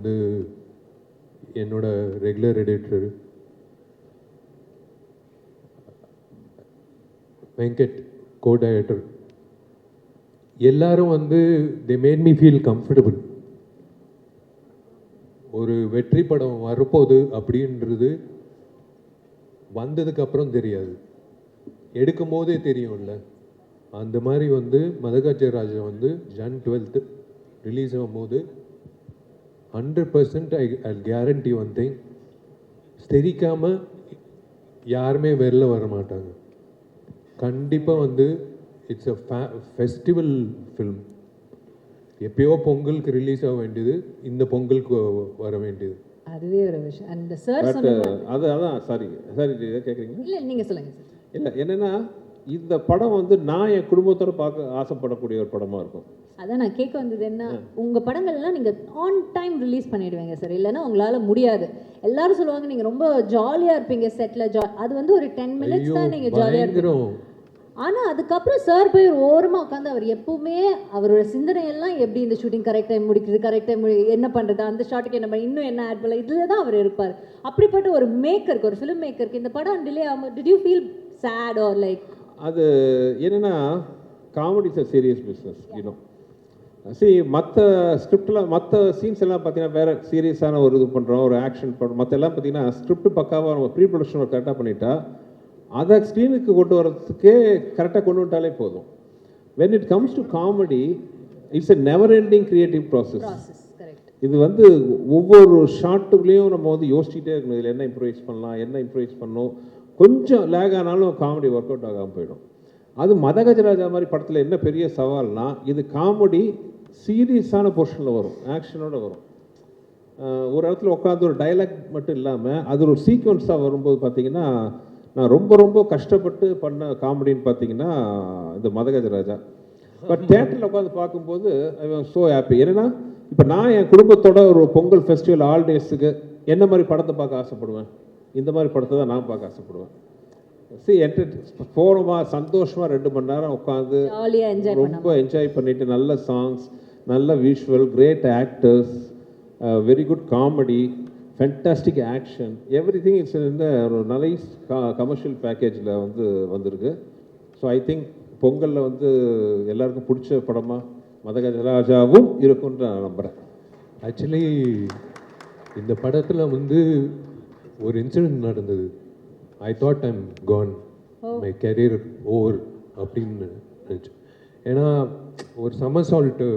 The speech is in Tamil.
வந்து என்னோட regular editor Venkat, co director, எல்லாரும் வந்து they made me feel comfortable. ஒரு வெற்றி படம் வரப்போகுது அப்படின்றது வந்ததுக்கப்புறம் தெரியாது, எடுக்கும் போதே தெரியும்ல. அந்த மாதிரி வந்து மதகஜராஜா வந்து ஜன் 12th ரிலீஸ் ஆகும்போது 100% ஐ கேரண்டி ஒன் திங், தெரிக்காமல் யாருமே வெளில வர மாட்டாங்க. கண்டிப்பாக வந்து இட்ஸ் அ ஃபெஸ்டிவல் ஃபில்ம். எப்பயோ பொங்கலுக்கு ரிலீஸ் ஆக வேண்டியது இந்த பொங்கலுக்கு வர வேண்டியது. அதுவே ஒரு விஷயம். அந்த சார் சொன்ன அதான் சாரி இதை கேட்குறீங்க? இல்லை நீங்கள் சொல்லுங்கள் சார். இல்லை என்னென்னா, இந்த படம் வந்து நான் என் குடும்பத்தோடு பார்க்க ஆசைப்படக்கூடிய ஒரு படமாக இருக்கும். அதான் நான் கேட்க வந்தது என்ன, உங்கள் படங்கள்லாம் நீங்கள் ஆன் டைம் ரிலீஸ் பண்ணிடுவீங்க சார், இல்லைன்னா உங்களால் முடியாது. எல்லாரும் சொல்லுவாங்க நீங்கள் ரொம்ப ஜாலியாக இருப்பீங்க செட்டில், அது வந்து ஒரு 10 minutes தான் நீங்கள் ஜாலியாக இருப்பீங்க. ஆனால் அதுக்கப்புறம் சார் போய் ஒரு ஓரமாக உட்காந்து அவர் எப்பவுமே அவரோட சிந்தனையெல்லாம் எப்படி இந்த ஷூட்டிங் கரெக்ட் டைம் முடிக்கிறது, கரெக்ட் டைம் என்ன பண்ணுறது, அந்த ஷாட்டுக்கு என்ன பண்ண, இன்னும் என்ன ஆட் பண்ணல, இதில் தான் அவர் இருப்பார். அப்படிப்பட்ட ஒரு மேக்கருக்கு, ஒரு ஃபிலிம் மேக்கருக்கு இந்த படம் டிலே ஆகும், did you feel sad or like? அது என்னென்னா, comedy is a serious business you know. மற்ற ஸ்கிரிப்டில் மற்ற சீன்ஸ் எல்லாம் பார்த்தீங்கன்னா வேறு சீரியஸான ஒரு இது பண்ணுறோம், ஒரு ஆக்ஷன் பண்ணுறோம். மற்ற எல்லாம் பார்த்தீங்கன்னா ஸ்கிரிப்ட் பக்காவாக நம்ம ப்ரீ ப்ரொடக்ஷன் ஒர்க் கரெக்டாக பண்ணிட்டா அதை ஸ்க்ரீனுக்கு கொண்டு வரதுக்கே கரெக்டாக கொண்டு வந்துட்டாலே போதும். When it comes to comedy, it's a never ending creative process. இது வந்து ஒவ்வொரு ஷாட்டுக்குள்ளேயும் நம்ம வந்து யோசிச்சுட்டே இருக்கணும், இதில் என்ன இம்ப்ரூவைஸ் பண்ணலாம், என்ன இம்ப்ரூவைஸ் பண்ணணும். கொஞ்சம் லேக் ஆனாலும் காமெடி ஒர்க் அவுட் ஆகாமல் போயிடும். அது மதகஜராஜா மாதிரி படத்தில் என்ன பெரிய சவால்னா, இது காமெடி சீரியஸான போர்ஷனில் வரும், ஆக்ஷனோடு வரும். ஒரு இடத்துல உட்காந்து ஒரு டைலாக் மட்டும் இல்லாமல் அது ஒரு சீக்வன்ஸாக வரும்போது பார்த்தீங்கன்னா, நான் ரொம்ப ரொம்ப கஷ்டப்பட்டு பண்ண காமெடின்னு பார்த்தீங்கன்னா இந்த மதகஜராஜா. பட் தேட்டரில் உட்காந்து பார்க்கும்போது ஐ வாஸ் ஸோ ஹாப்பி. ஏன்னா இப்போ நான் என் குடும்பத்தோட ஒரு பொங்கல் ஃபெஸ்டிவல் ஆல்டேஸுக்கு என்ன மாதிரி படத்தை பார்க்க ஆசைப்படுவேன், இந்த மாதிரி படத்தை தான் நான் பார்க்க ஆசைப்படுவேன். போனோமா சந்தோஷமாக 2 மணி நேரம் உட்காந்து ரொம்ப என்ஜாய் பண்ணிட்டு, நல்ல சாங்ஸ், நல்ல visual, great actors, very good comedy, fantastic action, everything it's இந்த ஒரு நைஸ் கமர்ஷியல் பேக்கேஜில் வந்து வந்திருக்கு. ஸோ ஐ திங்க் பொங்கலில் வந்து எல்லாருக்கும் பிடிச்ச படமாக மதகஜராஜாவும் இருக்கும்னு நான் நம்புகிறேன். ஆக்சுவலி இந்த படத்தில் வந்து ஒரு இன்சிடென்ட் நடந்தது. I thought I'm gone, my career over அப்படின்னு நினச்சேன். ஏன்னா ஒரு சம்மர்சால்ட்டு